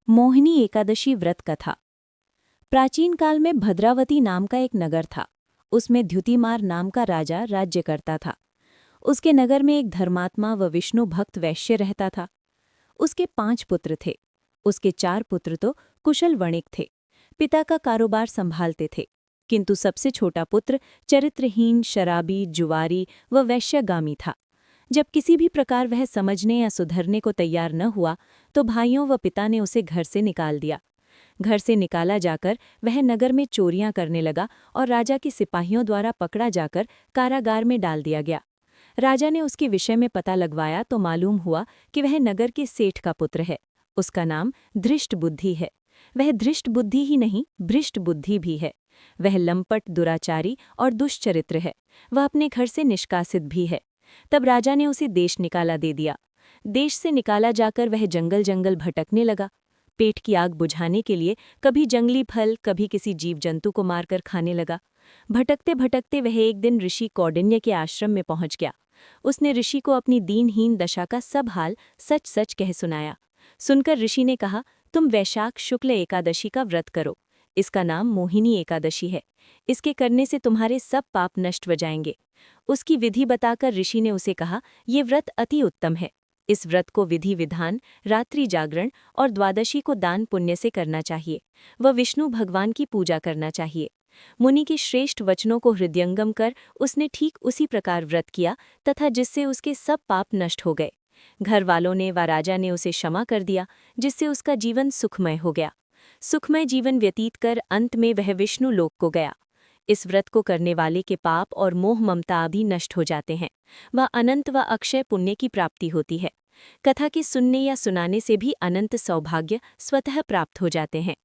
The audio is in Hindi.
मोहिनी एकादशी व्रत कथा। प्राचीन काल में भद्रावती नाम का एक नगर था। उसमें द्युतिमार नाम का राजा राज्य करता था। उसके नगर में एक धर्मात्मा व विष्णु भक्त वैश्य रहता था। उसके 5 पुत्र थे। उसके 4 पुत्र तो कुशल वणिक थे, पिता का कारोबार संभालते थे, किंतु सबसे छोटा पुत्र चरित्रहीन, शराबी, जुआरी व वैश्यगामी था। जब किसी भी प्रकार वह समझने या सुधरने को तैयार न हुआ तो भाइयों व पिता ने उसे घर से निकाल दिया। घर से निकाला जाकर वह नगर में चोरियां करने लगा और राजा के सिपाहियों द्वारा पकड़ा जाकर कारागार में डाल दिया गया। राजा ने उसके विषय में पता लगवाया तो मालूम हुआ कि वह नगर के सेठ का पुत्र है। उसका नाम धृष्ट बुद्धि है। वह धृष्ट बुद्धि ही नहीं, भ्रष्ट बुद्धि भी है। वह लंपट, दुराचारी और दुष्चरित्र है। वह अपने घर से निष्कासित भी है। तब राजा ने उसे देश निकाला दे दिया। देश से निकाला जाकर वह जंगल जंगल भटकने लगा। पेट की आग बुझाने के लिए कभी जंगली फल, कभी किसी जीव जंतु को मारकर खाने लगा। भटकते भटकते वह एक दिन ऋषि कौंडिन्य के आश्रम में पहुंच गया। उसने ऋषि को अपनी दीनहीन दशा का सब हाल सच सच कह सुनाया। सुनकर ऋषि ने कहा, तुम वैशाख शुक्ल एकादशी का व्रत करो। इसका नाम मोहिनी एकादशी है। इसके करने से तुम्हारे सब पाप नष्ट हो जाएंगे। उसकी विधि बताकर ऋषि ने उसे कहा, ये व्रत अति उत्तम है। इस व्रत को विधि विधान, रात्रि जागरण और द्वादशी को दान पुण्य से करना चाहिए। वह विष्णु भगवान की पूजा करना चाहिए। मुनि के श्रेष्ठ वचनों को हृदयंगम कर उसने ठीक उसी प्रकार व्रत किया तथा जिससे उसके सब पाप नष्ट हो गए। घर वालों ने व राजा ने उसे क्षमा कर दिया, जिससे उसका जीवन सुखमय हो गया। सुखमय जीवन व्यतीत कर अंत में वह विष्णु लोक को गया। इस व्रत को करने वाले के पाप और मोह ममता आदि नष्ट हो जाते हैं। वह अनंत व अक्षय पुण्य की प्राप्ति होती है। कथा के सुनने या सुनाने से भी अनंत सौभाग्य स्वतः प्राप्त हो जाते हैं।